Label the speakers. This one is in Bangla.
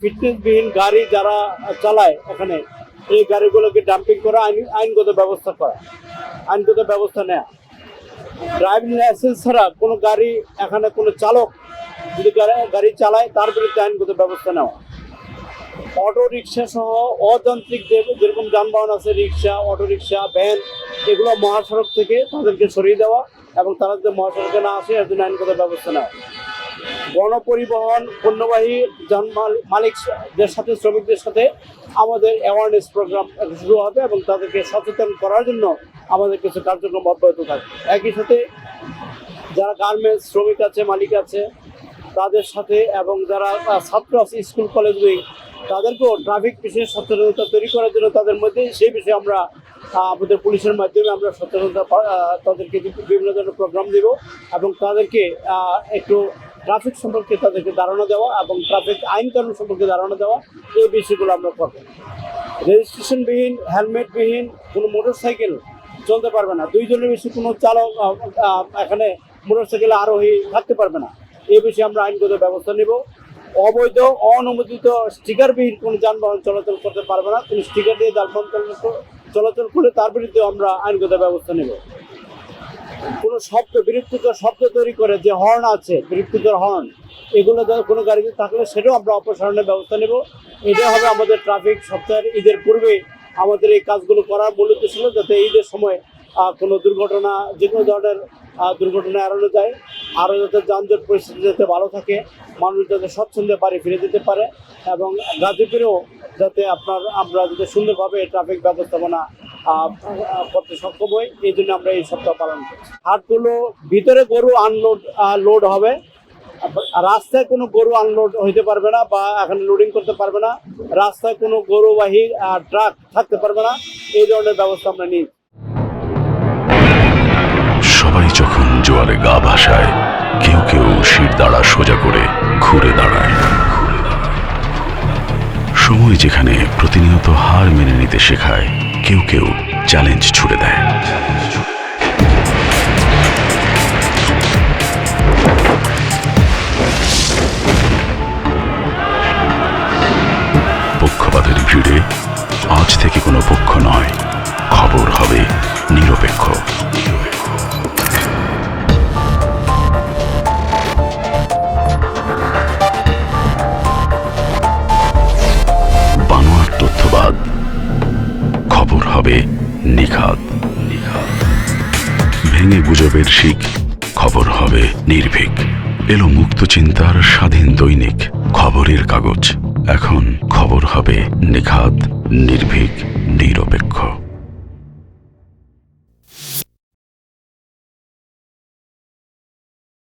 Speaker 1: ফিটনেসবিহীন গাড়ি যারা চালায় এখানে, এই গাড়িগুলোকে ডাম্পিং করা, আইনগত ব্যবস্থা করা, আইনগত ব্যবস্থা নেওয়া। ড্রাইভিং লাইসেন্স ছাড়া কোনো গাড়ি, এখানে কোনো চালক যদি গাড়ি চালায় তার বিরুদ্ধে আইনগত ব্যবস্থা নেওয়া। অটো রিক্সা সহ অযান্ত্রিক যেরকম যানবাহন আছে, রিক্সা, অটো রিক্সা, ভ্যান, এগুলো মহাসড়ক থেকে তাদেরকে সরিয়ে দেওয়া এবং তারা যদি মহাসড়কে না আসে এর জন্য আইনগত ব্যবস্থা নেওয়া। গণপরিবহন পণ্যবাহী যান মালিকদের সাথে, শ্রমিকদের সাথে আমাদের অ্যাওয়ারনেস প্রোগ্রাম শুরু হবে এবং তাদেরকে সচেতন করার জন্য আমাদের কিছু কার্যক্রম অব্যাহত থাকবে। একই সাথে যারা গার্মেন্টস শ্রমিক আছে, মালিক আছে, তাদের সাথে এবং যারা ছাত্র আছে স্কুল কলেজ উইং, তাদেরকেও ট্রাফিক বিষয়ে সচেতনতা তৈরি করার জন্য তাদের মধ্যে সেই বিষয়ে আমরা আমাদের পুলিশের মাধ্যমে আমরা সচেতনতা তাদেরকে বিভিন্ন ধরনের প্রোগ্রাম দেব এবং তাদেরকে একটু ট্রাফিক সম্পর্কে তাদেরকে ধারণা দেওয়া এবং ট্রাফিক আইন কানুন সম্পর্কে ধারণা দেওয়া, এই বিষয়গুলো আমরা করব। রেজিস্ট্রেশনবিহীন, হেলমেটবিহীন কোনো মোটরসাইকেল চলতে পারবে না। 2 জনের বেশি কোনো চালক এখানে মোটরসাইকেলে আরোহী থাকতে পারবে না। এই বিষয়ে আমরা আইনগত ব্যবস্থা নেব। অবৈধ, অননুমোদিত স্টিকারবিহীন কোনো যানবাহন চলাচল করতে পারবে না। কোনো স্টিকার দিয়ে যানবাহন চলাচল করলে তার বিরুদ্ধে আমরা আইনগত ব্যবস্থা নেব। কোনো বিরক্তিকর শব্দ তৈরি করে যে হর্ন আছে, বিরক্তিকর হর্ন, এগুলো কোনো গাড়িতে থাকলে সেটাও আমরা অপসারণের ব্যবস্থা নেব। এটা হবে আমাদের ট্রাফিক সপ্তাহের ঈদের পূর্বে আমাদের এই কাজগুলো করার মূল উদ্দেশ্য ছিল, যাতে ঈদের সময় কোনো দুর্ঘটনা, যে কোনো ধরনের দুর্ঘটনা এড়ানো যায়, আরও যাতে যানজট পরিস্থিতি যাতে ভালো থাকে, মানুষ যাতে স্বচ্ছন্দে বাড়ি ফিরে যেতে পারে এবং গাজীপুরেও যাতে আমরা যাতে সুন্দরভাবে ট্রাফিক ব্যবস্থাপনা করতে সক্ষম হই, এই জন্য আমরা এই সপ্তাহ পালন করছি। হাটগুলো ভিতরে গরু লোড হবে, রাস্তায় কোনো গরু আনলোড হইতে পারবে না বা এখানে লোডিং করতে পারবে না, রাস্তায় কোনো গরুবাহী ট্রাক থাকতে পারবে না, এই ধরনের ব্যবস্থা আমরা নিই।
Speaker 2: সবাই যখন জোয়ারে গা ভাসায়, কেউ কেউ শির দাঁড়া সোজা করে ঘুরে দাঁড়ায়। সময় যেখানে প্রতিনিয়ত হার মেনে নিতে শেখায়, কেউ কেউ চ্যালেঞ্জ ছুড়ে দেয়। পক্ষপাতের ভিড়ে আজ থেকে কোনো পক্ষ নয়, খবর হবে নিরপেক্ষ। বানোয়াট তথ্যবাদ, খবর হবে নিখাত। ভেঙে গুজবের শিক, খবর হবে নির্ভীক। এলো মুক্ত চিন্তার স্বাধীন দৈনিক খবরের কাগজ। এখন খবর হবে নিখাত, নির্ভীক, নিরপেক্ষ।